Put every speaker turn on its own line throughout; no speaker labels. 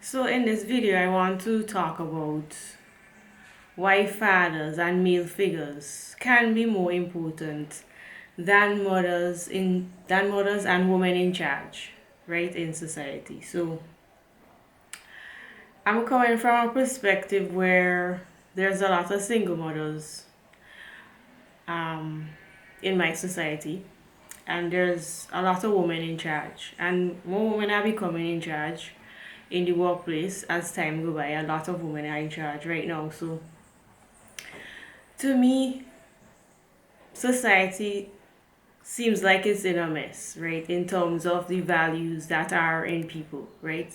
So in this video, I want to talk about why fathers and male figures can be more important than mothers and women in charge, right, in society. So I'm coming from a perspective where there's a lot of single mothers um, in my society, and there's a lot of women in charge, and more women are becoming in charge in the workplace as time go by. A lot of women are in charge right now. So to me, society seems like it's in a mess, right? In terms of the values that are in people, right?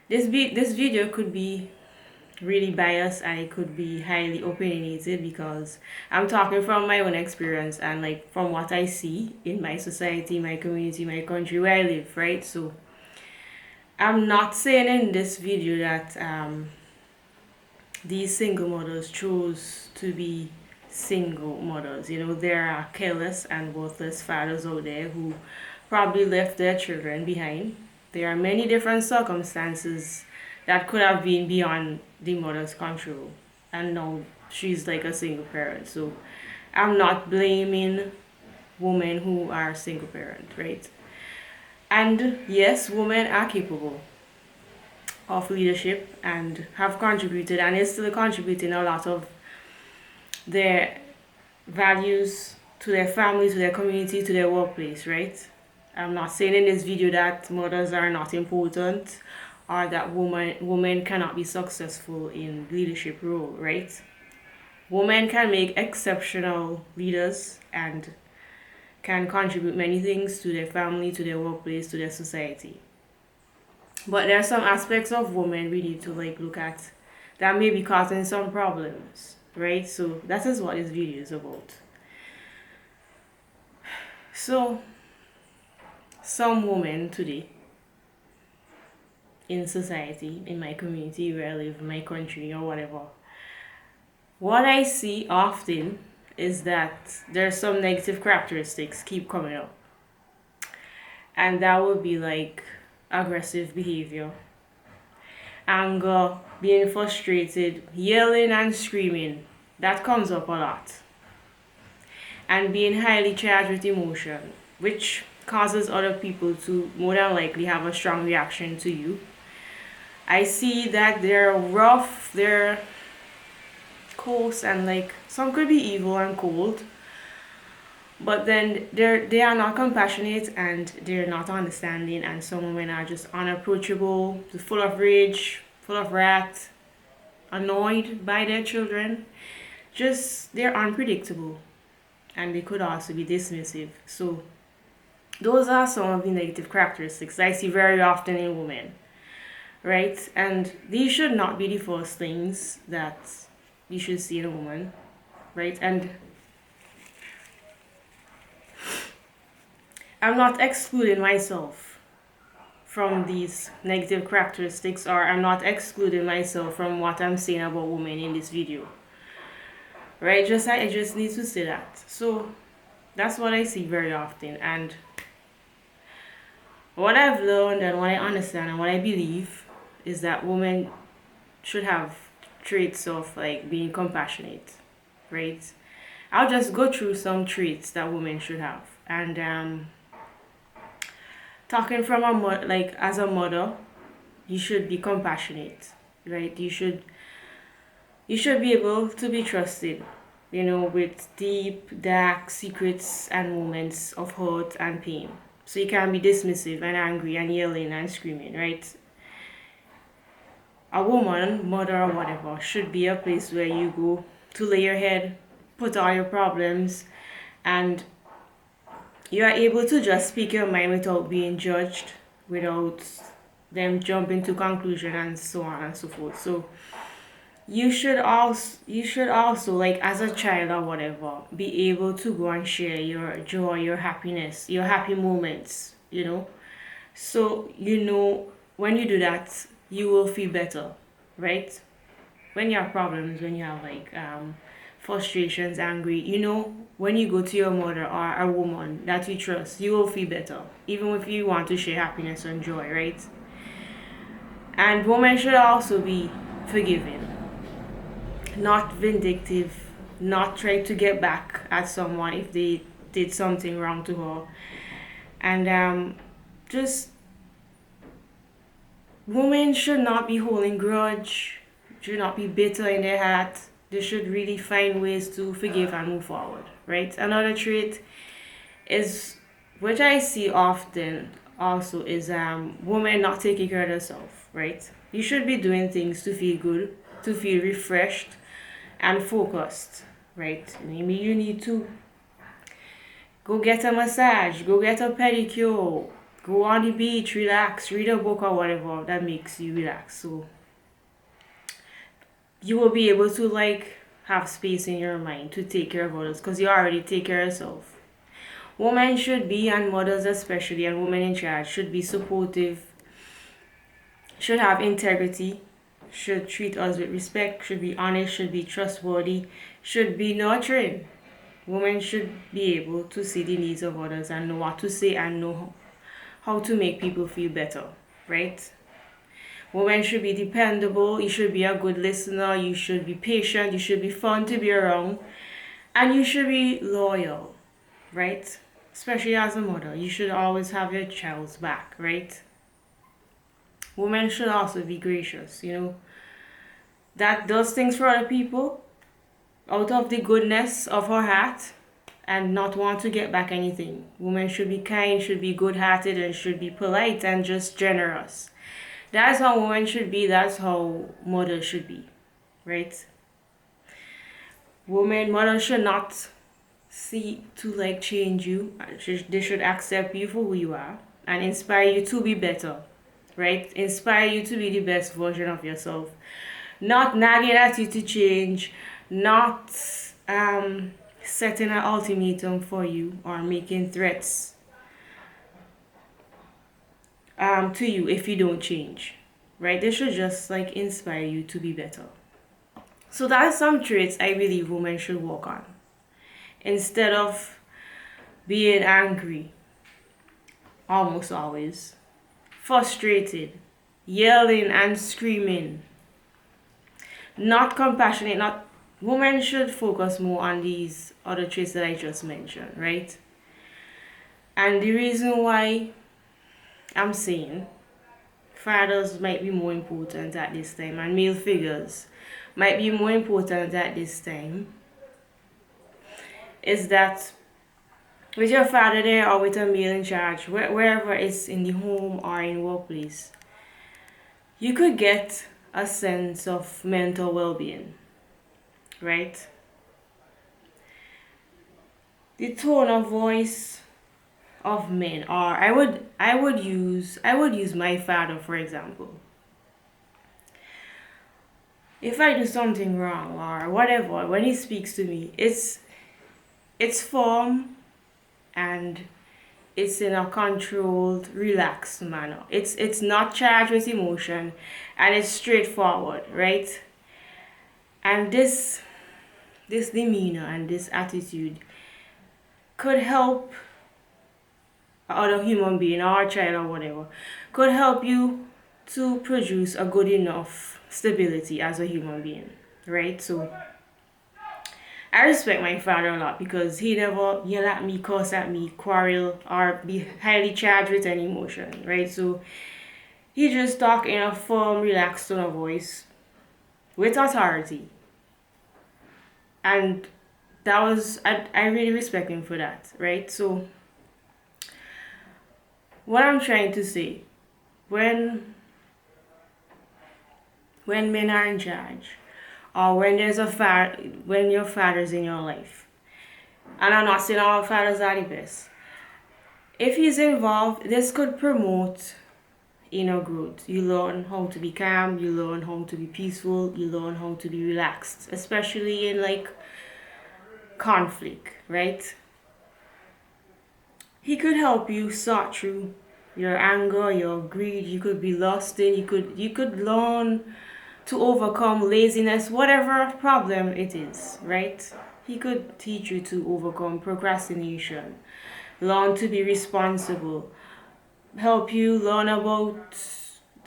This video could be really biased and it could be highly opinionated because I'm talking from my own experience and like from what I see in my society, my community, my country where I live, right? So I'm not saying in this video that these single mothers chose to be single mothers. You know, there are careless and worthless fathers out there who probably left their children behind. There are many different circumstances that could have been beyond the mother's control. And now she's like a single parent. So I'm not blaming women who are single parent, right? And yes, women are capable of leadership and have contributed and is still contributing a lot of their values to their family, to their community, to their workplace, right? I'm not saying in this video that mothers are not important or that women cannot be successful in leadership role, right? Women can make exceptional leaders and can contribute many things to their family, to their workplace, to their society. But there are some aspects of women we need to like look at that may be causing some problems, right? So that is what this video is about. So some women today in society, in my community where I live, in my country or whatever, what I see often is that there's some negative characteristics keep coming up. And that would be like aggressive behavior, anger, being frustrated, yelling and screaming. That comes up a lot. And being highly charged with emotion, which causes other people to more than likely have a strong reaction to you. I see that they're rough, they're coarse, and like some could be evil and cold, but then they are not compassionate and they're not understanding, and some women are just unapproachable, full of rage, full of wrath, annoyed by their children. Just they're unpredictable and they could also be dismissive. So those are some of the negative characteristics I see very often in women, right? And these should not be the first things that you should see in a woman, right? And I'm not excluding myself from these negative characteristics, or I'm not excluding myself from what I'm saying about women in this video, right? I just need to say that. So that's what I see very often, and what I've learned and what I understand and what I believe is that women should have traits of like being compassionate, right? I'll just go through some traits that women should have, and talking from like as a mother, you should be compassionate, right? You should be able to be trusted, you know, with deep, dark secrets and moments of hurt and pain. So you can't be dismissive and angry and yelling and screaming, right? A woman, mother or whatever, should be a place where you go to lay your head, put all your problems, and you are able to just speak your mind without being judged, without them jumping to conclusion and so on and so forth. So you should also like as a child or whatever be able to go and share your joy, your happiness, your happy moments, you know. So you know, when you do that you will feel better, right? When you have problems, when you have like frustrations, angry, you know, when you go to your mother or a woman that you trust, you will feel better even if you want to share happiness and joy, right? And women should also be forgiving, not vindictive, not try to get back at someone if they did something wrong to her. And just women should not be holding grudge, should not be bitter in their heart. They should really find ways to forgive and move forward, right? Another trait is, which I see often also, is women not taking care of themselves, right? You should be doing things to feel good, to feel refreshed and focused, right? Maybe you need to go get a massage, go get a pedicure, go on the beach, relax, read a book or whatever that makes you relax. So you will be able to like have space in your mind to take care of others because you already take care of yourself. Women should be, and mothers especially, and women in charge should be supportive, should have integrity, should treat us with respect, should be honest, should be trustworthy, should be nurturing. Women should be able to see the needs of others and know what to say and know how to make people feel better, right? Women should be dependable, you should be a good listener, you should be patient, you should be fun to be around, and you should be loyal, right? Especially as a mother, you should always have your child's back, right? Women should also be gracious, that does things for other people out of the goodness of her heart and not want to get back anything. Women should be kind, should be good hearted, and should be polite and just generous. That's how women should be, that's how mothers should be, right? Mothers should not see to like change you. They should accept you for who you are and inspire you to be better, right? Inspire you to be the best version of yourself. Not nagging at you to change, not setting an ultimatum for you or making threats to you if you don't change, right? They should just like inspire you to be better. So that's some traits I believe women should work on. Instead of being angry, almost always, frustrated, yelling and screaming, not compassionate, not women should focus more on these other traits that I just mentioned, right? And the reason why I'm saying fathers might be more important at this time and male figures might be more important at this time is that with your father there or with a male in charge, wherever it's in the home or in workplace, you could get a sense of mental well-being, right? The tone of voice of men, or I would use my father for example. If I do something wrong or whatever, when he speaks to me, it's firm and it's in a controlled, relaxed manner. It's not charged with emotion and it's straightforward, right? And this demeanor and this attitude could help other human being or a child or whatever, could help you to produce a good enough stability as a human being, right? So I respect my father a lot because he never yell at me, curse at me, quarrel, or be highly charged with any emotion, right? So he just talk in a firm, relaxed tone of voice with authority. And I really respect him for that, right? So what I'm trying to say, when men are in charge, or when when your father's in your life, and I'm not saying all fathers are the best. If he's involved, this could promote inner growth. You learn how to be calm, you learn how to be peaceful, you learn how to be relaxed, especially in like conflict, right? He could help you sort through your anger, your greed. You could be lost in. You could learn to overcome laziness, whatever problem it is, right? He could teach you to overcome procrastination, learn to be responsible, help you learn about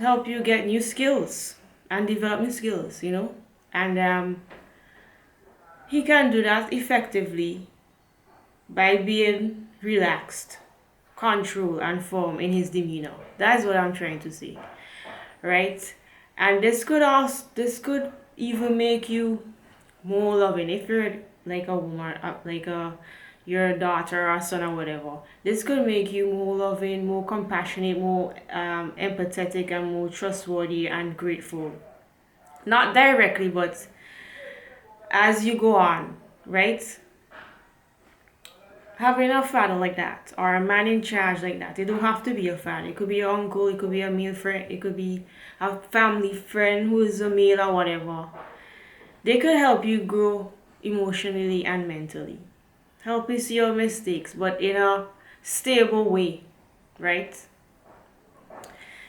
help you get new skills and develop new skills, you know. And he can do that effectively by being relaxed, control, and firm in his demeanor. That's what I'm trying to say, right? And this could even make you more loving if you're like a woman, like a your daughter or son or whatever. This could make you more loving, more compassionate, more empathetic, and more trustworthy and grateful. Not directly, but as you go on, right? Having a father like that or a man in charge like that, it don't have to be a father. It could be your uncle, it could be a male friend, it could be a family friend who is a male or whatever. They could help you grow emotionally and mentally. Help you see your mistakes, but in a stable way, right?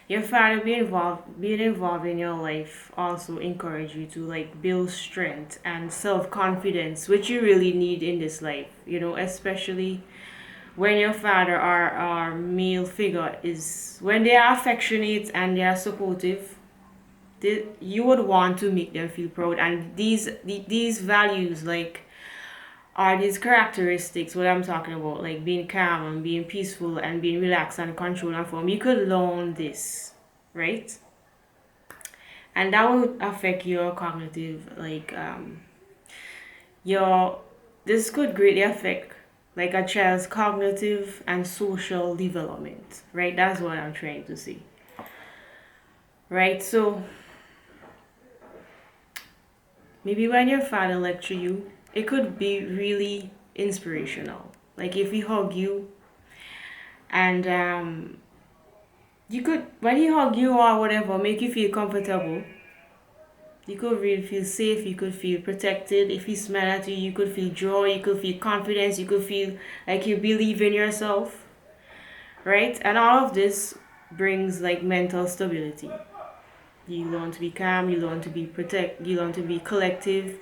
Your father being involved in your life also encourage you to like build strength and self-confidence, which you really need in this life, you know, especially when your father or male figure is when they are affectionate and they are supportive. You would want to make them feel proud, and these values like are these characteristics what I'm talking about, like being calm and being peaceful and being relaxed and controlled and firm. You could learn this, right? And that will affect your cognitive, like your this could greatly affect like a child's cognitive and social development, right? That's what I'm trying to say, right? So maybe when your father lecture you, it could be really inspirational. Like if he hug you and you could when he hug you or whatever, make you feel comfortable. You could really feel safe, you could feel protected. If he smile at you, you could feel joy, you could feel confidence, you could feel like you believe in yourself, right? And all of this brings like mental stability. You learn to be calm, you learn to be you learn to be collective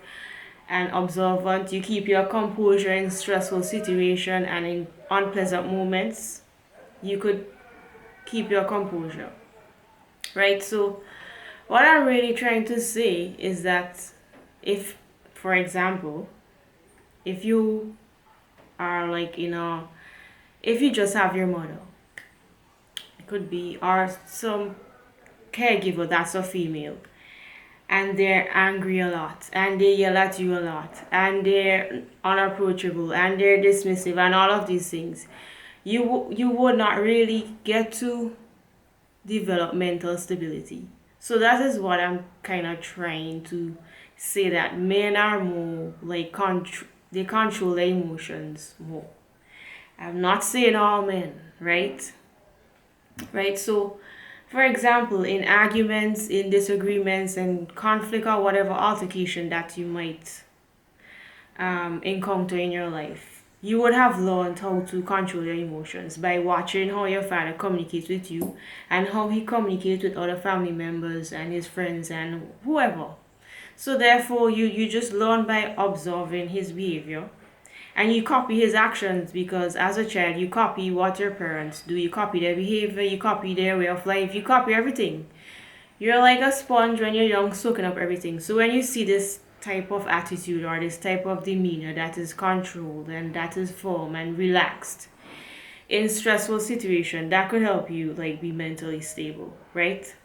and observant. You keep your composure in stressful situation and in unpleasant moments. You could keep your composure, right? So what I'm really trying to say is that if, for example, if you are like, you know, if you just have your mother, it could be, or some caregiver that's a female, and they're angry a lot, and they yell at you a lot, and they're unapproachable, and they're dismissive, and all of these things, you would not really get to develop mental stability. So that is what I'm kind of trying to say, that men are more like they control their emotions more. I'm not saying all men, right? Right? So, for example, in arguments, in disagreements, and conflict or whatever altercation that you might encounter in your life, you would have learned how to control your emotions by watching how your father communicates with you and how he communicates with other family members and his friends and whoever. So therefore you just learn by observing his behavior and you copy his actions, because as a child you copy what your parents do, you copy their behavior, you copy their way of life, you copy everything. You're like a sponge when you're young, soaking up everything. So when you see this type of attitude or this type of demeanor that is controlled and that is firm and relaxed in stressful situation, that could help you like be mentally stable, right?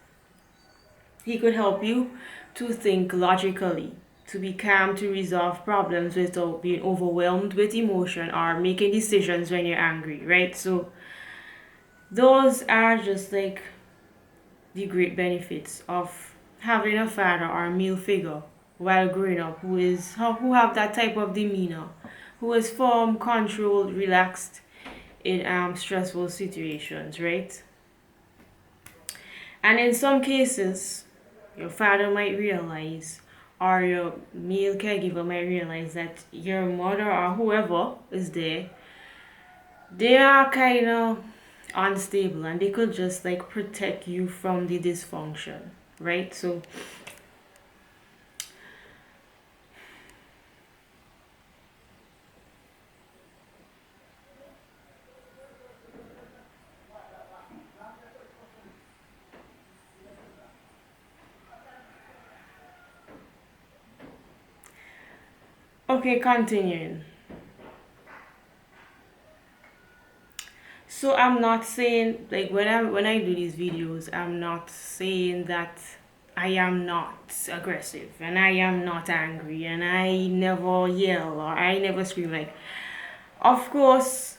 He could help you to think logically, to be calm, to resolve problems without being overwhelmed with emotion or making decisions when you're angry, right? So those are just like the great benefits of having a father or a male figure while growing up who have that type of demeanor, who is firm, controlled, relaxed in stressful situations, right? And in some cases, your father might realize or your male caregiver might realize that your mother or whoever is there, they are kind of unstable and they could just like protect you from the dysfunction, right? So Okay, continuing. So I'm not saying, like, when I do these videos, I'm not saying that I am not aggressive and I am not angry and I never yell or I never scream. Like, of course,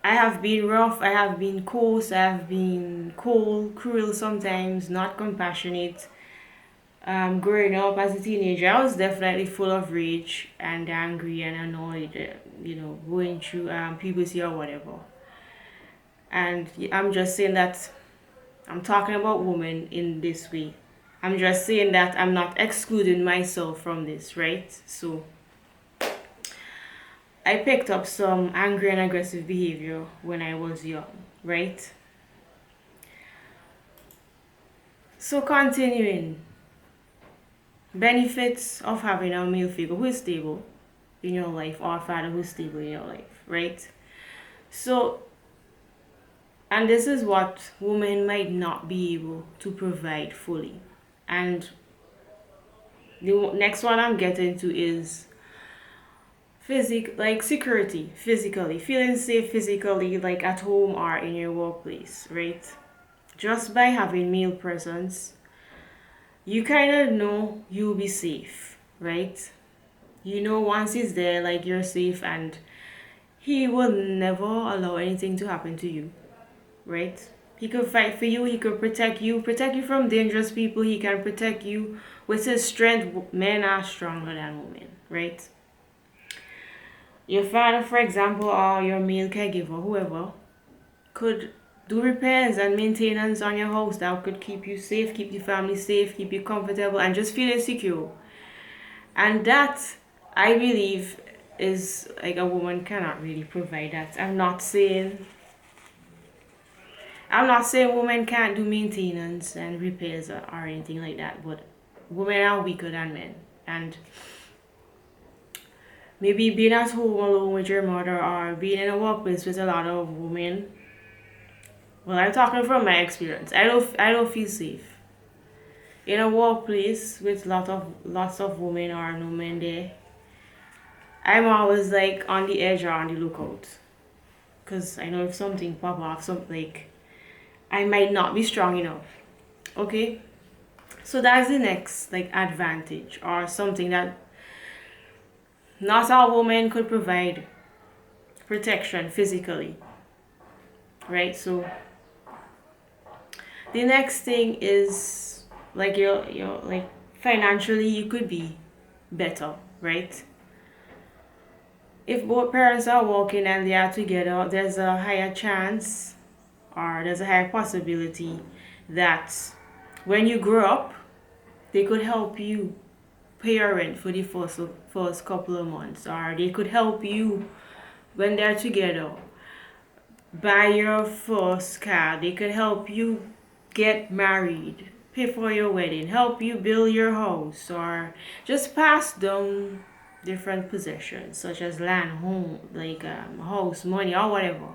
I have been rough, I have been coarse, I have been cold, cruel sometimes, not compassionate. Growing up as a teenager, I was definitely full of rage and angry and annoyed, going through puberty or whatever. And I'm just saying that I'm talking about women in this way. I'm just saying that I'm not excluding myself from this, right? So I picked up some angry and aggressive behavior when I was young, right? So continuing, benefits of having a male figure who is stable in your life or a father who's stable in your life, right? So, and this is what women might not be able to provide fully. And the next one I'm getting to is like security, physically, feeling safe physically, like at home or in your workplace, right? Just by having male presence, you kind of know you'll be safe, right? You know once he's there, like you're safe and he will never allow anything to happen to you, right? He could fight for you, he could protect you from dangerous people, he can protect you with his strength. Men are stronger than women, right? Your father, for example, or your male caregiver, whoever, could do repairs and maintenance on your house that could keep you safe, keep your family safe, keep you comfortable, and just feeling secure. And that, I believe, is like a woman cannot really provide that. I'm not saying women can't do maintenance and repairs or anything like that, but women are weaker than men. And maybe being at home alone with your mother or being in a workplace with a lot of women. Well, I'm talking from my experience. I don't feel safe. In a workplace with lots of women or no men there, I'm always like on the edge or on the lookout. Cause I know if something pop off, something like I might not be strong enough. Okay? So that's the next like advantage or something that not all women could provide protection physically. Right? So the next thing is like your like financially you could be better, right? If both parents are working and they are together, there's a higher chance or there's a higher possibility that when you grow up, they could help you pay your rent for the first couple of months, or they could help you when they're together buy your first car. They could help you get married, pay for your wedding, help you build your house, or just pass down different possessions such as land, home, like house, money, or whatever.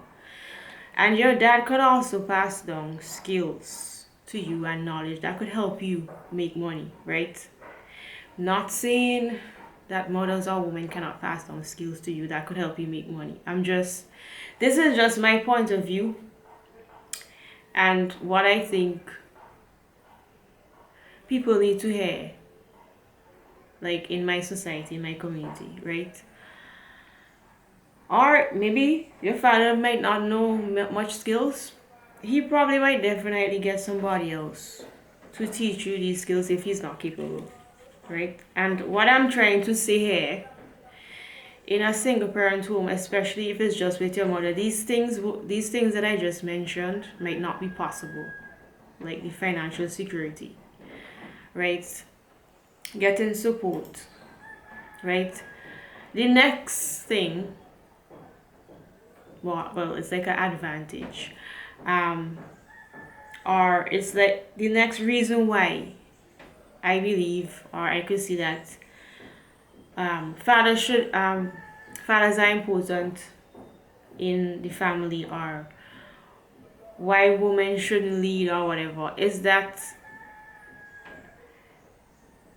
And your dad could also pass down skills to you and knowledge that could help you make money, right? Not saying that mothers or women cannot pass down skills to you that could help you make money. This is just my point of view and what I think people need to hear, like in my society, in my community, right? Or maybe your father might not know much skills. He probably might definitely get somebody else to teach you these skills if he's not capable, right? And what I'm trying to say here, in a single parent home, especially if it's just with your mother, these things that I just mentioned might not be possible, like the financial security, right? Getting support, right? The next thing, well, it's like an advantage, um, or it's like the next reason why I believe, or I could see that fathers are important in the family, or why women shouldn't lead or whatever, is that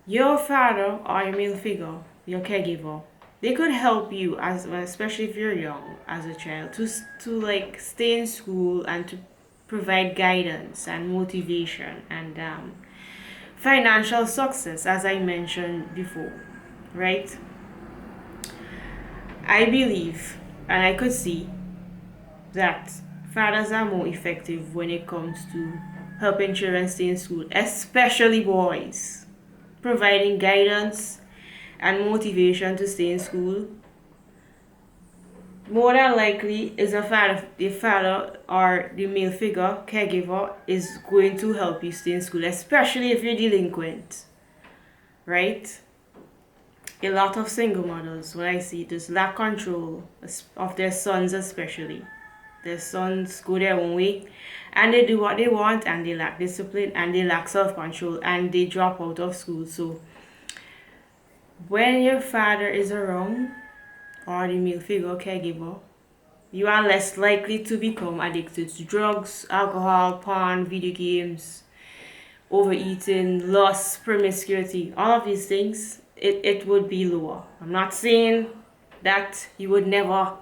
your father or your male figure, your caregiver, they could help you as especially if you're young as a child to like stay in school and to provide guidance and motivation and financial success, as I mentioned before, right? I believe and I could see that fathers are more effective when it comes to helping children stay in school, especially boys, providing guidance and motivation to stay in school. More than likely, is the father or the male figure caregiver is going to help you stay in school, especially if you're delinquent, right? A lot of single mothers, what I see, just lack control of their sons, especially. Their sons go their own way and they do what they want and they lack discipline and they lack self control and they drop out of school. So, when your father is around or the male figure caregiver, you are less likely to become addicted to drugs, alcohol, porn, video games, overeating, lust, promiscuity, all of these things, it would be lower. I'm not saying that you would never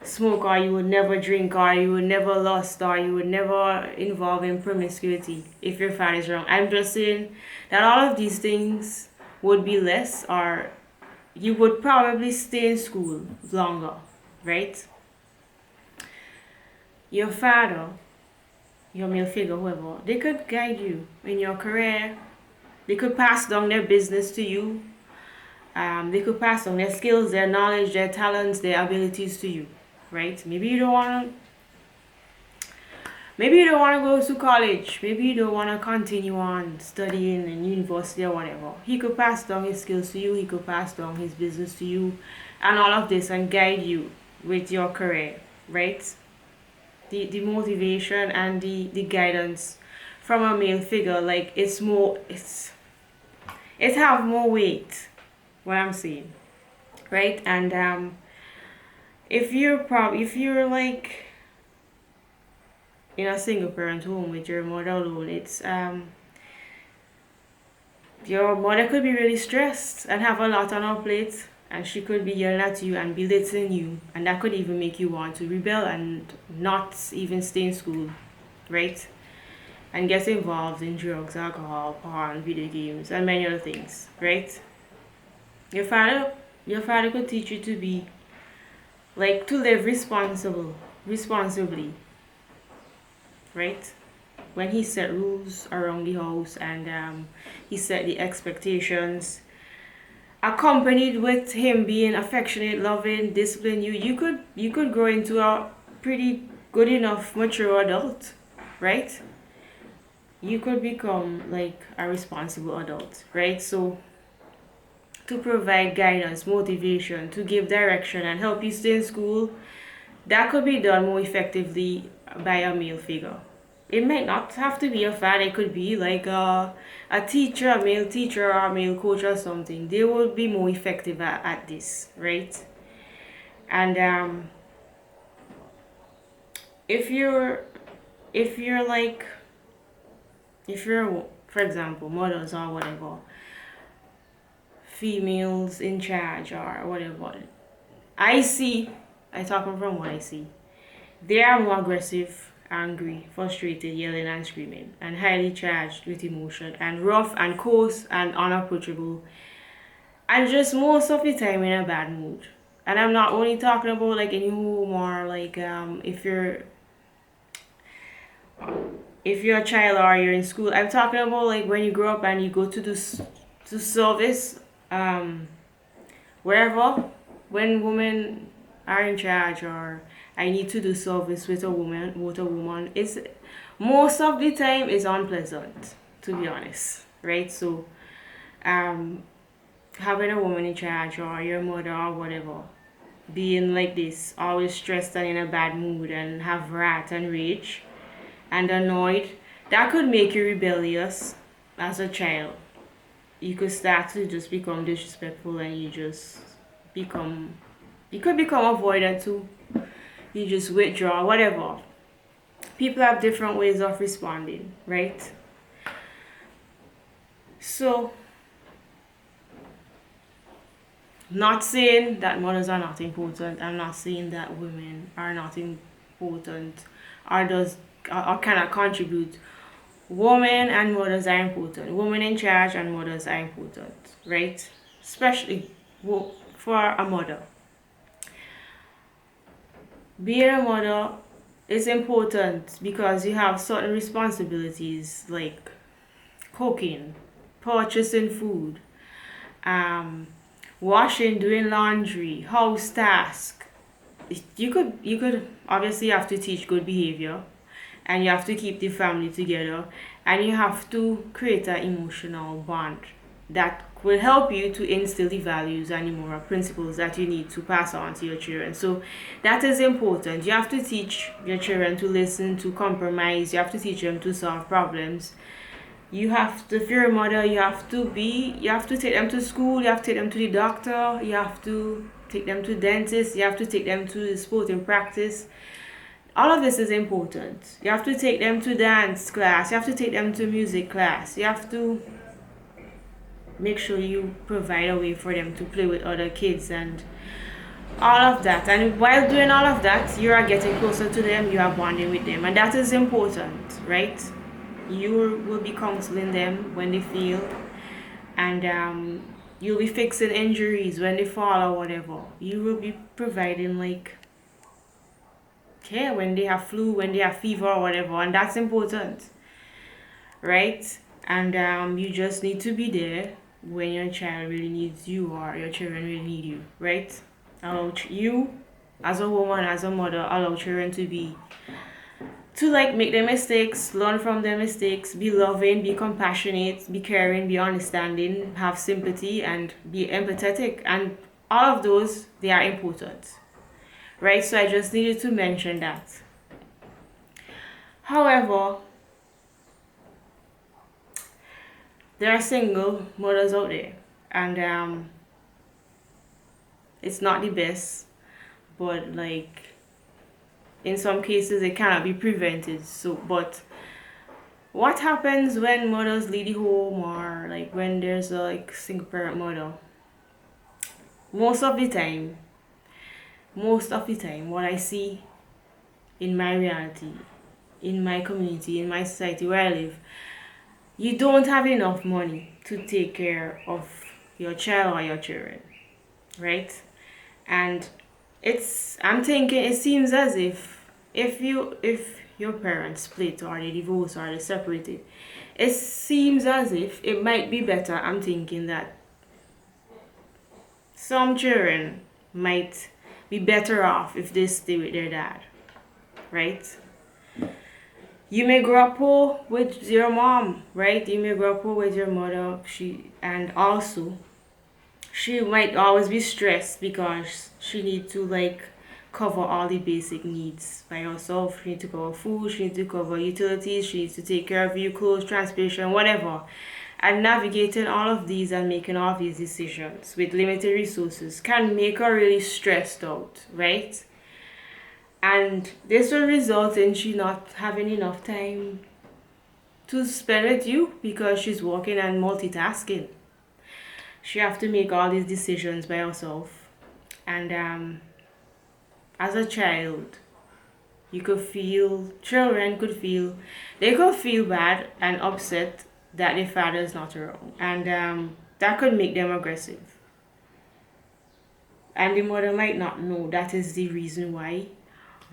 smoke or you would never drink or you would never lust or you would never involve in promiscuity if your father is wrong. I'm just saying that all of these things would be less or you would probably stay in school longer, right? Your father, your male figure, whoever, they could guide you in your career. They could pass down their business to you. They could pass on their skills, their knowledge, their talents, their abilities to you, right? Maybe you don't want to go to college. Maybe you don't want to continue on studying in university or whatever. He could pass down his skills to you. He could pass down his business to you, and all of this, and guide you with your career, right? The motivation and the guidance from a male figure, like it have more weight. What I'm saying, right? And if you're like in a single parent home with your mother alone, it's your mother could be really stressed and have a lot on her plate, and she could be yelling at you and belittling you, and that could even make you want to rebel and not even stay in school, right? And get involved in drugs, alcohol, porn, video games, and many other things, right? Your father, your father could teach you to be like to live responsibly, right? When he set rules around the house and he set the expectations, accompanied with him being affectionate, loving, disciplined, you could grow into a pretty good enough mature adult, right? You could become like a responsible adult, right? So to provide guidance, motivation, to give direction and help you stay in school, that could be done more effectively by a male figure. It might not have to be a father, it could be like a teacher, a male teacher or a male coach or something. They would be more effective at this, right? And if you're if you're like if you're for example mothers or whatever, females in charge or whatever, I see, I talking from what I see, they are more aggressive, angry, frustrated, yelling and screaming, and highly charged with emotion, and rough and coarse and unapproachable, and just most of the time in a bad mood. And I'm not only talking about like any home or like if you're a child or you're in school. I'm talking about like when you grow up and you go to this to service um wherever, when women are in charge or I need to do service with a woman, it's most of the time it's unpleasant, to be honest, right? So um having a woman in charge or your mother or whatever being like this, always stressed and in a bad mood and have wrath and rage and annoyed, that could make you rebellious as a child. You could start to just become disrespectful and become you could become avoidant too. You just withdraw, whatever. People have different ways of responding, right? So Not saying that mothers are not important. I'm not saying that women are not important or or cannot contribute. Women and mothers are important. Women in charge and mothers are important, right? Especially for a mother. Being a mother is important because you have certain responsibilities like cooking, purchasing food, um, washing, doing laundry, house task. You could obviously have to teach good behavior, and you have to keep the family together, and you have to create an emotional bond that will help you to instill the values and the moral principles that you need to pass on to your children. So that is important. You have to teach your children to listen, to compromise. You have to teach them to solve problems. You have to, if you're a mother, you have to take them to school, you have to take them to the doctor, you have to take them to dentists, you have to take them to the sporting practice. All of this is important. You have to take them to dance class, you have to take them to music class, you have to make sure you provide a way for them to play with other kids and all of that. And while doing all of that, you are getting closer to them, you are bonding with them, and that is important, right? You will be counseling them when they fail, and you'll be fixing injuries when they fall or whatever. You will be providing like care when they have flu, when they have fever or whatever, and that's important, right? And you just need to be there when your child really needs you or your children really need you, right? Allow you, as a woman, as a mother, allow children to like make their mistakes, learn from their mistakes, be loving, be compassionate, be caring, be understanding, have sympathy, and be empathetic. And all of those, they are important, right? So I just needed to mention that. However, there are single mothers out there, and it's not the best, but like in some cases it cannot be prevented. So, but what happens when mothers leave the home, or like when there's a like single parent mother? Most of the time, what I see in my reality, in my community, in my society where I live, you don't have enough money to take care of your child or your children, right? And I'm thinking it seems as if your parents split or they divorce or they separated, it seems as if it might be better. I'm thinking that some children might be better off if they stay with their dad, right? You may grow up poor with your mom, right? You may grow up poor with your mother. And also she might always be stressed because she need to like cover all the basic needs by herself. She need to cover food, she need to cover utilities, she needs to take care of you, clothes, transportation, whatever. And navigating all of these and making all of these decisions with limited resources can make her really stressed out, right? And this will result in she not having enough time to spend with you because she's working and multitasking. She have to make all these decisions by herself. And as a child, children could feel, they could feel bad and upset that their father is not around. And that could make them aggressive. And the mother might not know that is the reason why,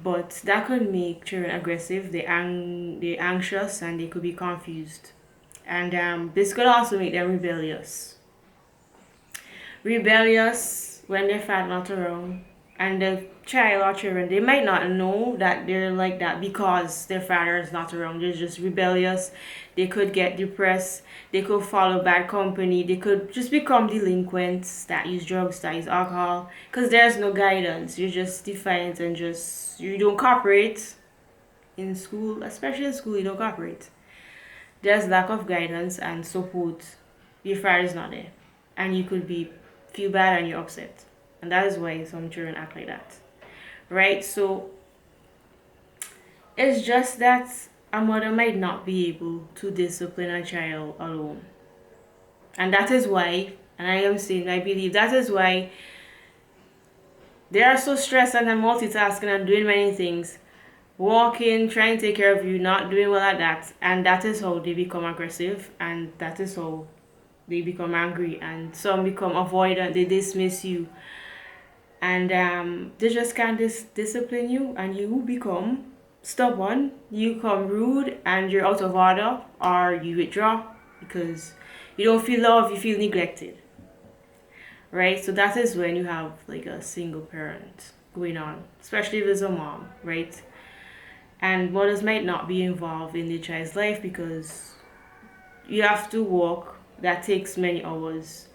but that could make children aggressive. They're anxious and they could be confused. And this could also make them rebellious when their father not around, and the child or children, they might not know that they're like that because their father is not around. They're just rebellious. They could get depressed, they could follow bad company, they could just become delinquents that use drugs, that use alcohol, because there's no guidance. You're just defiant and just you don't cooperate in school. Especially in school, you don't cooperate. There's lack of guidance and support. Your father is not there, and you could be feel bad and you're upset, and that is why some children act like that, right? So it's just that a mother might not be able to discipline a child alone, and that is why And I am saying, I believe that is why they are so stressed and multitasking and doing many things, walking, trying to take care of you, not doing well at that, and that is how they become aggressive, and that is how they become angry, and some become avoidant. They dismiss you, and they just can't discipline you, and you become stubborn. You become rude, and you're out of order, or you withdraw because you don't feel love. You feel neglected, right? So that is when you have like a single parent going on, especially if it's a mom, right? And mothers might not be involved in the child's life because you have to work that takes many hours,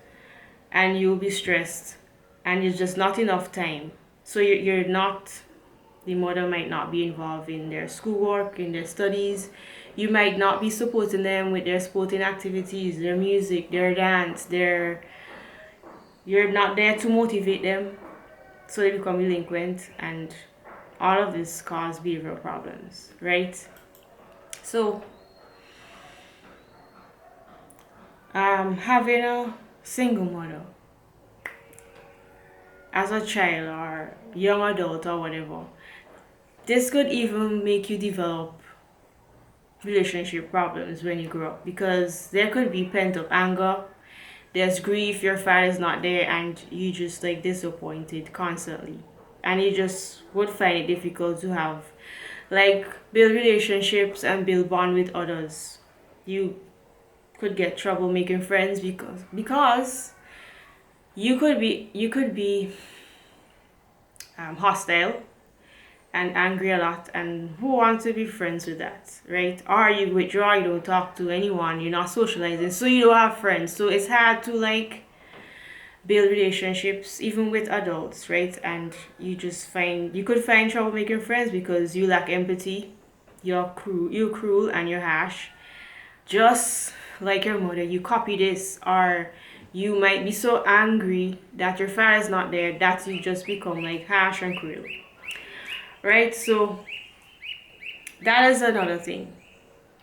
and you'll be stressed, and it's just not enough time. So you're not, the mother might not be involved in their schoolwork, in their studies. You might not be supporting them with their sporting activities, their music, their dance, their, you're not there to motivate them, so they become delinquent, and all of this cause behavioral problems, right? So having a single mother as a child or young adult or whatever, this could even make you develop relationship problems when you grow up, because there could be pent up anger, there's grief, your father's not there, and you just like disappointed constantly, and you just would find it difficult to have like build relationships and build bond with others. You could get trouble making friends because you could be hostile and angry a lot, and who wants to be friends with that, right? Or you withdraw, you don't talk to anyone, you're not socializing, so you don't have friends, so it's hard to like build relationships even with adults, right? And you could find trouble making friends because you lack empathy, you're cruel and you're harsh, just like your mother. You copy this, or you might be so angry that your father's not there that you just become like harsh and cruel, right? So that is another thing.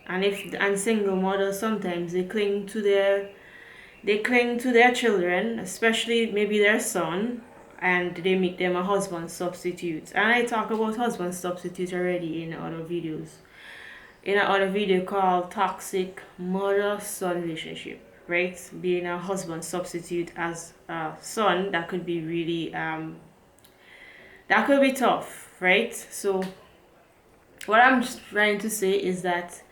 And single mothers, sometimes they cling to their children, especially maybe their son, and they make them a husband substitute. And I talk about husband substitute already in other videos, in another video called Toxic Mother Son Relationship, right? Being a husband substitute as a son, that could be really, that could be tough, right? So, what I'm just trying to say is that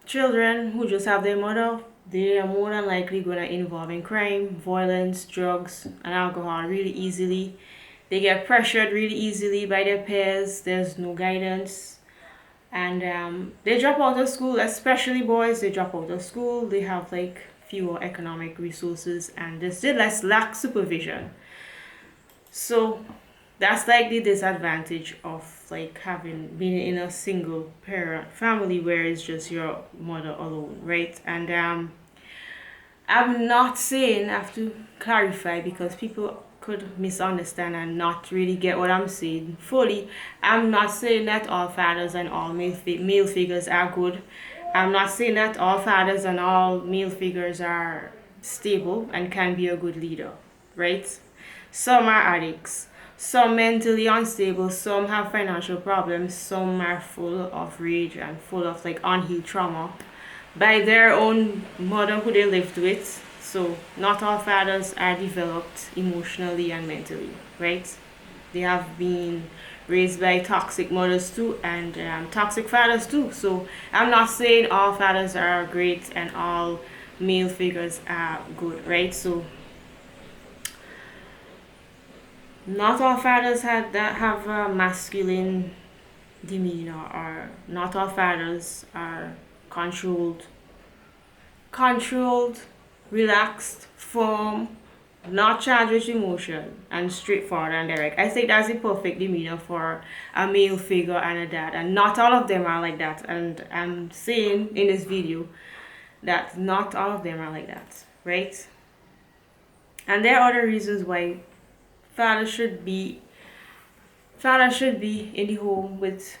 children who just have their mother, they are more than likely going to involve in crime, violence, drugs, and alcohol really easily. They get pressured really easily by their peers. There's no guidance, and they drop out of school. Especially boys, they drop out of school. They have like fewer economic resources, and they still less lack supervision. So that's like the disadvantage of like having being in a single parent family where it's just your mother alone, right? And I'm not saying, I have to clarify because people could misunderstand and not really get what I'm saying fully. I'm not saying that all fathers and all male figures are good. I'm not saying that all fathers and all male figures are stable and can be a good leader, right? Some are addicts, some mentally unstable, some have financial problems, some are full of rage and full of like unhealed trauma by their own mother who they lived with. So not all fathers are developed emotionally and mentally, right? They have been raised by toxic mothers too, and toxic fathers too. So I'm not saying all fathers are great and all male figures are good, right? So not all fathers have a masculine demeanor, or not all fathers are controlled, controlled, relaxed, firm, not charged with emotion, and straightforward and direct. I think that's the perfect demeanor for a male figure and a dad, and not all of them are like that. And I'm saying in this video that not all of them are like that, right? And there are other reasons why fathers should be fathers should be in the home with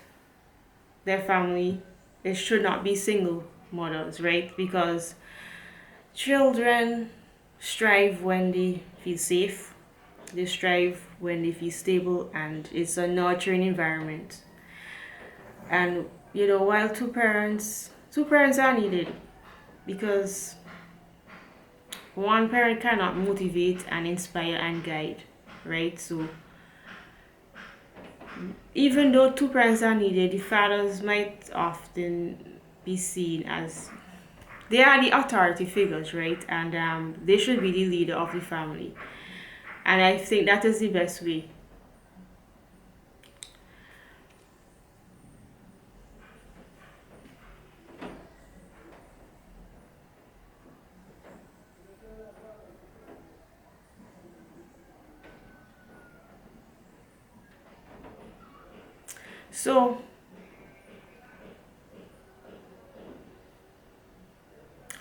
their family. It should not be single mothers, right? Because Children strive when they feel safe, they strive when they feel stable, and it's a nurturing environment. And while two parents are needed, because one parent cannot motivate and inspire and guide, right? So even though two parents are needed, the fathers might often be seen as they are the authority figures, right? And they should be the leader of the family. And I think that is the best way. So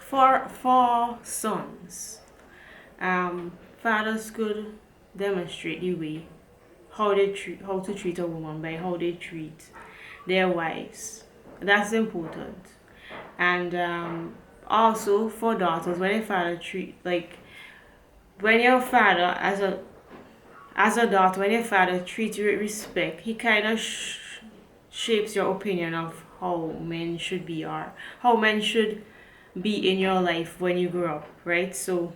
for sons, fathers could demonstrate the way how to treat a woman by how they treat their wives. That's important. And also for daughters, when a father treat like when your father as a daughter, when your father treats you with respect, he kind of shapes your opinion of how men should be, or how men should be in your life when you grow up, right? So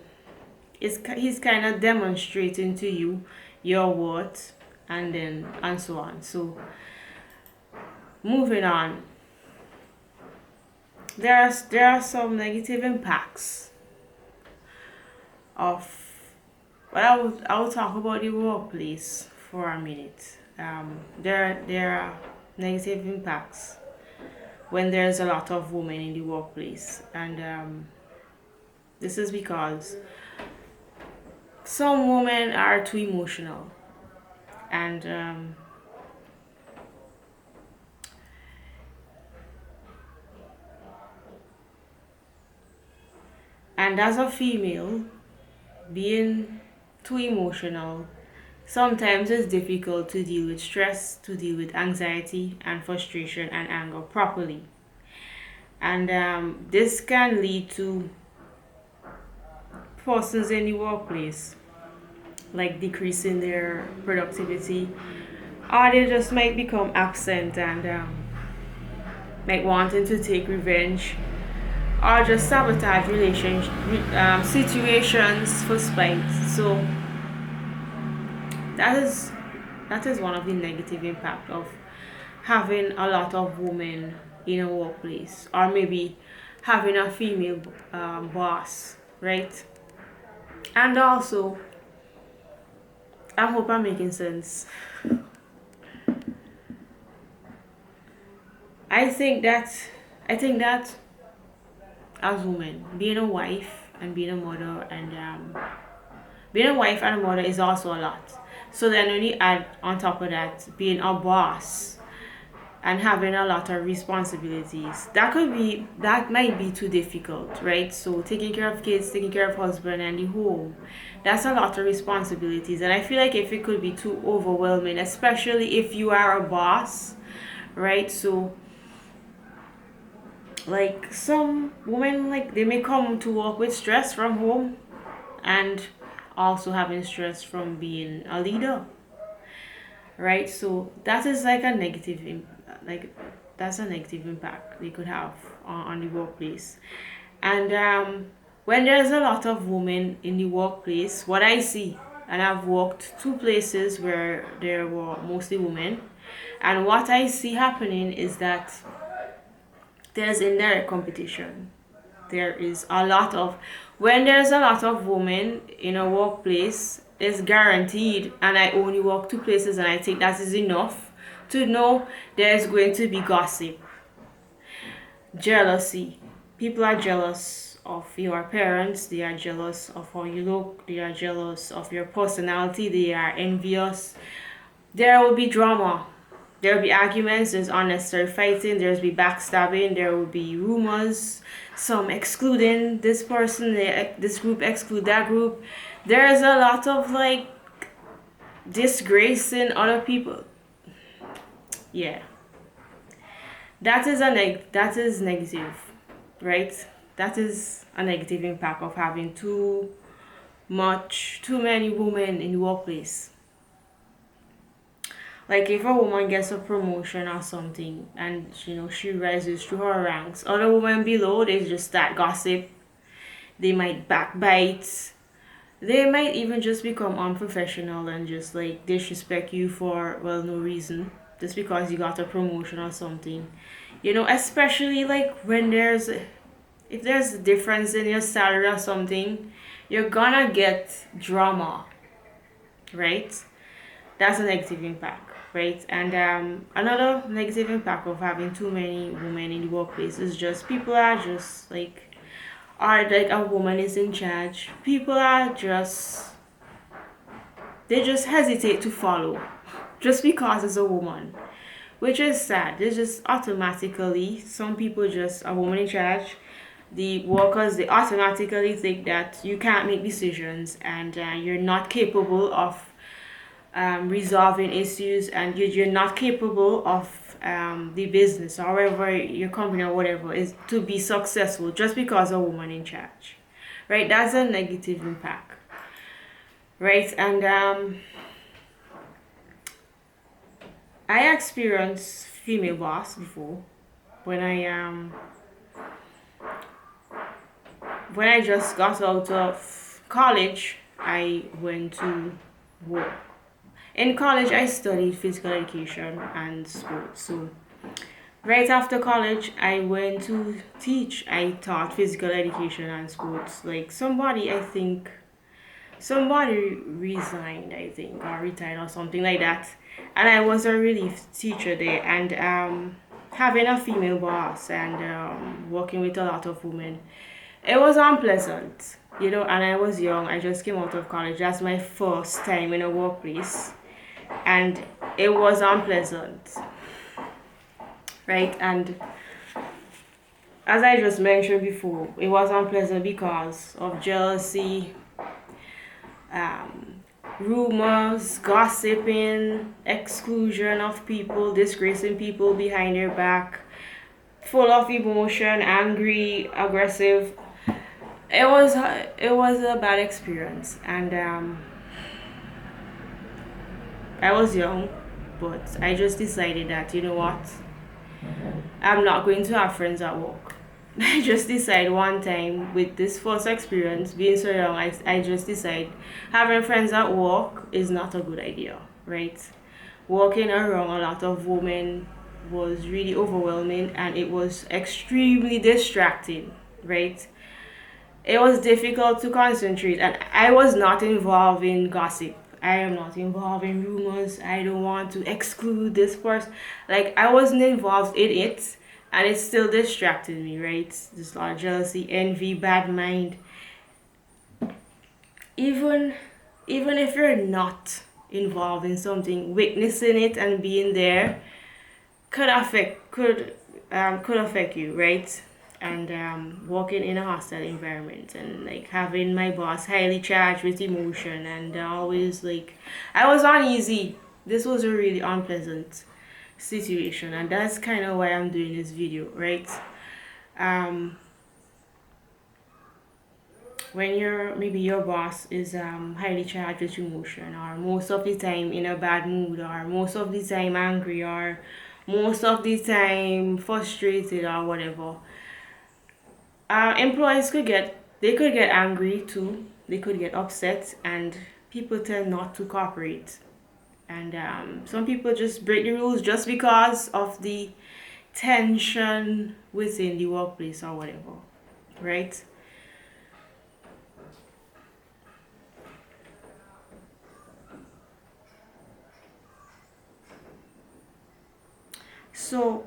he's kind of demonstrating to you your worth, and so on. So moving on, there are some negative impacts of. But I will talk about the workplace for a minute. There are negative impacts when there's a lot of women in the workplace, and this is because some women are too emotional, and as a female, being too emotional sometimes it's difficult to deal with stress, to deal with anxiety and frustration and anger properly. And this can lead to persons in the workplace like decreasing their productivity, or they just might become absent and like wanting to take revenge, or just sabotage relationship situations for spite. So that is that is one of the negative impact of having a lot of women in a workplace, or maybe having a female boss, right? And also, I hope I'm making sense. I think that I think that as women, being a wife and being a mother, and being a wife and a mother is also a lot. So then when you add on top of that being a boss and having a lot of responsibilities, that might be too difficult, right? So taking care of kids, taking care of husband and the home, that's a lot of responsibilities. And I feel like if it could be too overwhelming, especially if you are a boss, right? So like some women, like they may come to work with stress from home, and also having stress from being a leader, right? So that is like like that's a negative impact they could have on the workplace. And when there's a lot of women in the workplace, what I see, and I've worked two places where there were mostly women, and what I see happening is that there's indirect competition. There is a lot of When there's a lot of women in a workplace, it's guaranteed, and I only work two places, and I think that is enough to know there's going to be gossip, jealousy. People are jealous of your appearance, they are jealous of how you look, they are jealous of your personality, they are envious. There will be drama, there will be arguments, there's unnecessary fighting, there's be backstabbing, there will be rumors, some excluding this person, this group exclude that group. There is a lot of like disgracing other people. Yeah, that is negative, right? That is a negative impact of having too many women in the workplace. Like if a woman gets a promotion or something and she rises through her ranks, other women below they just start gossip. They might backbite. They might even just become unprofessional and just like disrespect you for well no reason. Just because you got a promotion or something. Especially like when if there's a difference in your salary or something, you're gonna get drama, right? That's a negative impact, right? And another negative impact of having too many women in the workplace is just people are just like, are like a woman is in charge. People are just, they just hesitate to follow just because it's a woman, which is sad. They just automatically, some people just, a woman in charge, the workers, they automatically think that you can't make decisions and you're not capable of resolving issues, and you're not capable of the business or wherever your company or whatever is to be successful just because a woman in charge, right? That's a negative impact, right? And I experienced female boss before when I just got out of college. I went to work. In college, I studied physical education and sports. So, right after college, I went to teach. I taught physical education and sports. Like, somebody resigned, I think, or retired or something like that. And I was a relief teacher there. And having a female boss and working with a lot of women, it was unpleasant. And I was young. I just came out of college. That's my first time in a workplace, and it was unpleasant, right? And as I just mentioned before, it was unpleasant because of jealousy, um, rumors, gossiping, exclusion of people, disgracing people behind their back, full of emotion, angry, aggressive. It was a bad experience, and I was young, but I just decided that, you know what, I'm not going to have friends at work. I just decided one time with this first experience, being so young, I just decided having friends at work is not a good idea, right? Walking around a lot of women was really overwhelming and it was extremely distracting, right? It was difficult to concentrate, and I was not involved in gossip. I am not involved in rumors. I don't want to exclude this person. Like, I wasn't involved in it, and it still distracted me, right? Just a lot of jealousy, envy, bad mind. even even if you're not involved in something, witnessing it and being there could affect you, right? And working in a hostile environment and like having my boss highly charged with emotion and always like, I was uneasy. This was a really unpleasant situation, and that's kind of why I'm doing this video, right? um when maybe your boss is highly charged with emotion, or most of the time in a bad mood, or most of the time angry, or most of the time frustrated or whatever, employees could get angry too. They could get upset, and people tend not to cooperate. And some people just break the rules just because of the tension within the workplace or whatever, right? So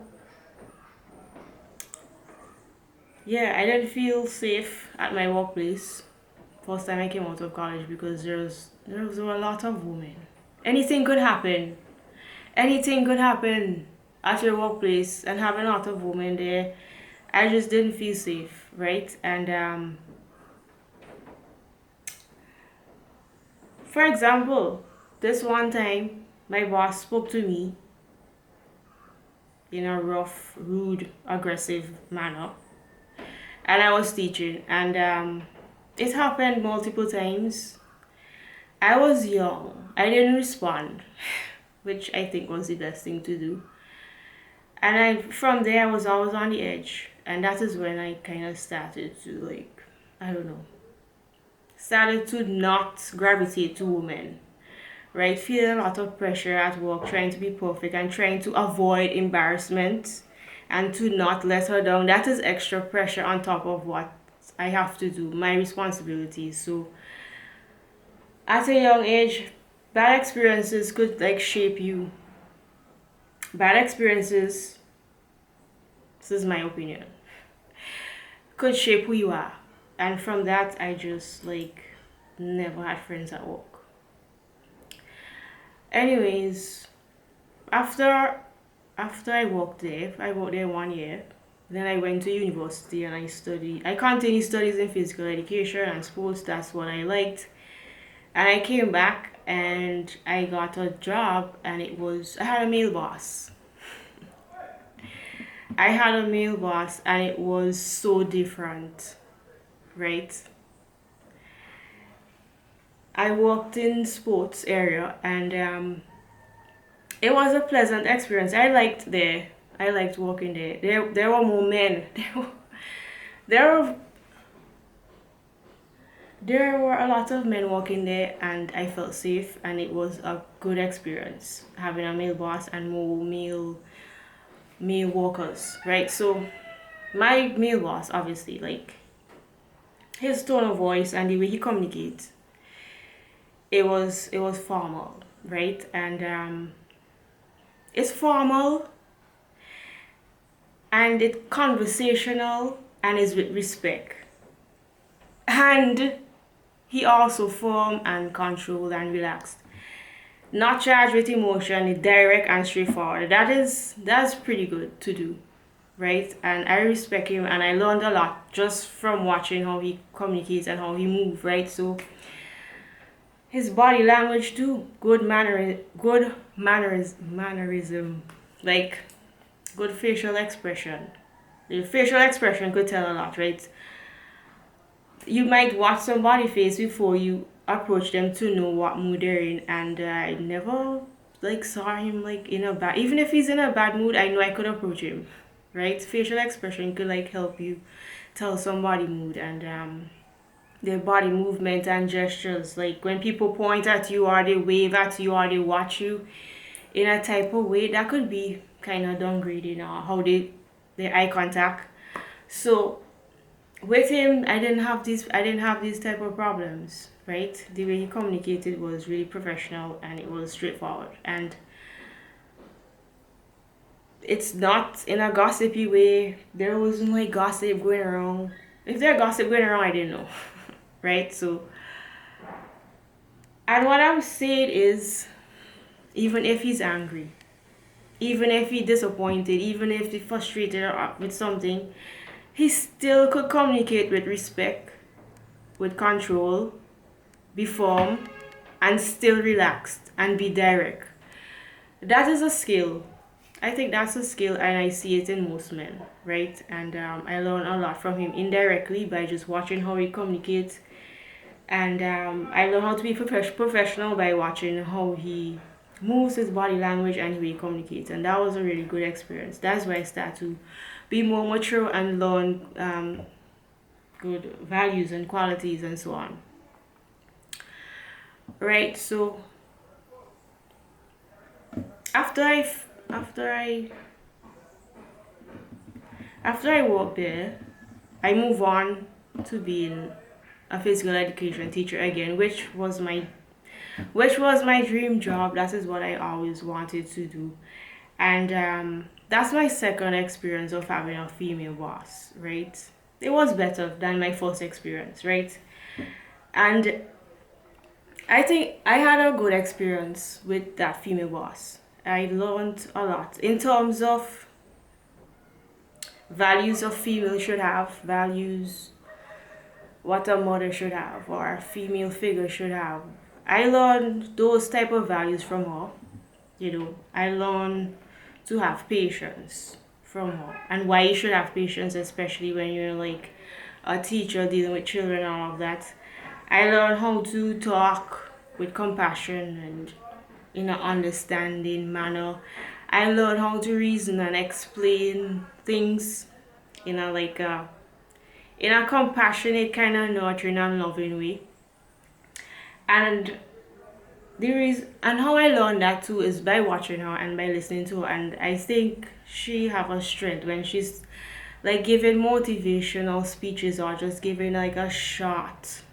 yeah, I didn't feel safe at my workplace first time I came out of college because there was a lot of women. Anything could happen. Anything could happen at your workplace, and having a lot of women there, I just didn't feel safe, right? And for example, this one time my boss spoke to me in a rough, rude, aggressive manner. and I was teaching, and it happened multiple times. I was young. I didn't respond, which I think was the best thing to do. And from there, I was always on the edge, and that is when I kind of started to like, I don't know, started to not gravitate to women, right? Feeling a lot of pressure at work, trying to be perfect and trying to avoid embarrassment and to not let her down. That is extra pressure on top of what I have to do, my responsibilities. So at a young age, bad experiences could like shape you. Bad experiences, this is my opinion, could shape who you are. And from that, I just like never had friends at work. Anyways, after I worked there 1 year. Then I went to university and I continued studies in physical education and sports. That's what I liked. And I came back and I got a job, and I had a male boss. I had a male boss and it was so different, right? I worked in sports area, and it was a pleasant experience. I liked working there. There were more men. There were there were a lot of men working there, and I felt safe, and it was a good experience having a male boss and more male workers, right? So my male boss, obviously, like his tone of voice and the way he communicates, it was formal, right? And it's formal and it's conversational and is with respect. And he also firm and controlled and relaxed. Not charged with emotion, direct and straightforward. That's pretty good to do, right? And I respect him, and I learned a lot just from watching how he communicates and how he moves, right? So his body language too, good mannerism, like good facial expression. The facial expression could tell a lot, right? You might watch somebody face before you approach them to know what mood they're in, and I never like saw him like in a bad, even if he's in a bad mood, I know I could approach him, right? Facial expression could like help you tell somebody mood, and their body movement and gestures, like when people point at you or they wave at you or they watch you in a type of way, that could be kind of downgrading, or how their eye contact. So with him, I didn't have these type of problems, right? The way he communicated was really professional and it was straightforward, and it's not in a gossipy way. There wasn't like gossip going around. If there's gossip going around, I didn't know. Right? So, and what I'm saying is, even if he's angry, even if he's disappointed, even if he's frustrated or with something, he still could communicate with respect, with control, be firm, and still relaxed and be direct. That is a skill. I think that's a skill, and I see it in most men, right? And I learn a lot from him indirectly by just watching how he communicates, and I learn how to be professional by watching how he moves his body language and how he communicates, and that was a really good experience. That's why I start to be more mature and learn good values and qualities and so on. Right. So after I after I after I work there, I move on to being a physical education teacher again, which was my dream job. That is what I always wanted to do, and that's my second experience of having a female boss. Right, it was better than my first experience. Right, and I think I had a good experience with that female boss. I learned a lot in terms of values of female should have, values what a mother should have or a female figure should have. I learned those type of values from her. I learned to have patience from her, and why you should have patience, especially when you're like a teacher dealing with children and all of that, I learned how to talk with compassion and in an understanding manner. I learned how to reason and explain things in a in a compassionate kind of nurturing and loving way. And and how I learned that too is by watching her and by listening to her. And I think she have a strength when she's like giving motivational speeches or just giving like a shot,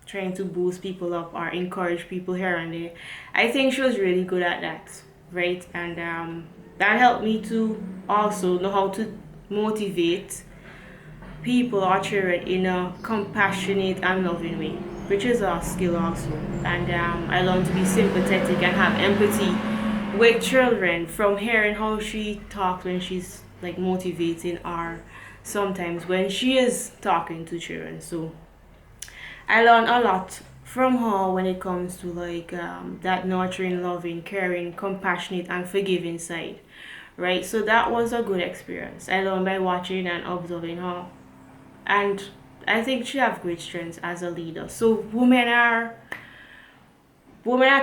trying to boost people up or encourage people here and there. I think she was really good at that, right? And that helped me to also know how to motivate people or children in a compassionate and loving way, which is a skill also. And I learned to be sympathetic and have empathy with children from hearing how she talks when she's like motivating or sometimes when she is talking to children. So I learned a lot from her when it comes to that nurturing, loving, caring, compassionate, and forgiving side, right? So that was a good experience. I learned by watching and observing her, and I think she have great strengths as a leader. So women are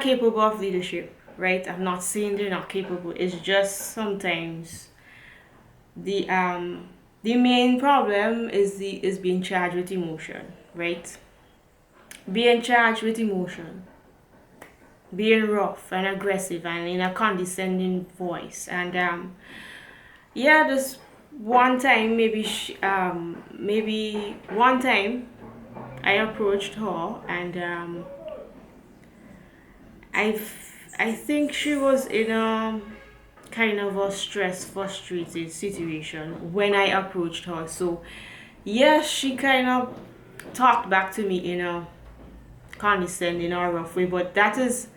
capable of leadership, right? I'm not saying they're not capable. It's just sometimes the um the main problem is being charged with emotion, right? Being charged with emotion, being rough and aggressive and in a condescending voice. And yeah, this one time maybe one time I approached her and I think she was in a kind of a stress frustrated situation when I approached her. So yes, she kind of talked back to me in a condescending or rough way, but that is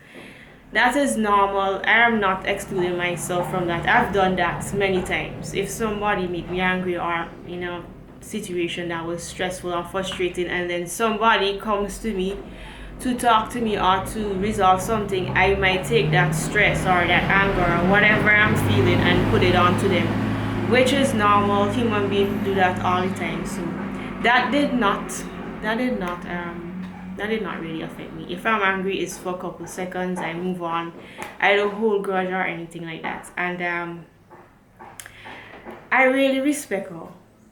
normal. I am not excluding myself from that. I've done that many times. If somebody made me angry or in a situation that was stressful or frustrating, and then somebody comes to me to talk to me or to resolve something, I might take that stress or that anger or whatever I'm feeling and put it onto them, which is normal. Human beings do that all the time. So that did not that did not that did not really affect me. If I'm angry, it's for a couple seconds. I move on. I don't hold grudge or anything like that. And I really respect her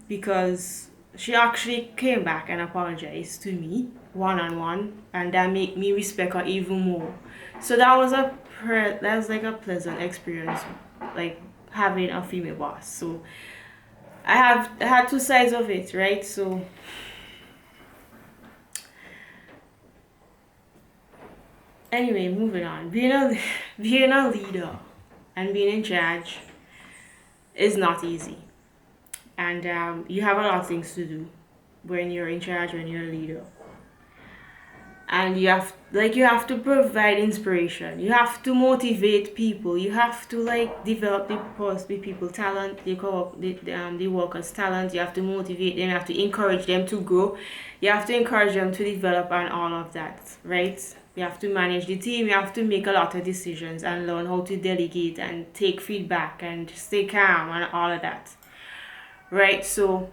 because she actually came back and apologized to me one on one, and that made me respect her even more. So that was like a pleasant experience, like having a female boss. So I had two sides of it, right? So anyway, moving on. Being a leader and being in charge is not easy, and you have a lot of things to do when you're in charge, when you're a leader. And you have to provide inspiration. You have to motivate people. You have to like develop the people talent, the workers talent. You have to motivate them. You have to encourage them to grow. You have to encourage them to develop and all of that, right? You have to manage the team. You have to make a lot of decisions and learn how to delegate and take feedback and stay calm and all of that, right? So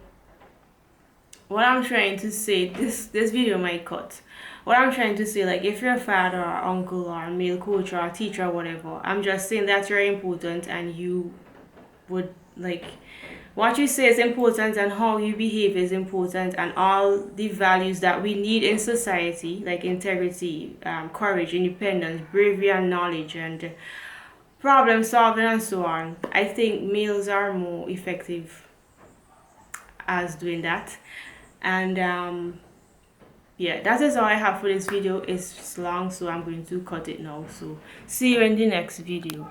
what I'm trying to say, this video might cut. What I'm trying to say, like if you're a father or uncle or a male coach or a teacher or whatever, I'm just saying that you're important and you would like what you say is important and how you behave is important, and all the values that we need in society like integrity, courage, independence, bravery and knowledge and problem solving and so on. I think males are more effective as doing that. And yeah, that is all I have for this video. It's long, so I'm going to cut it now. So see you in the next video.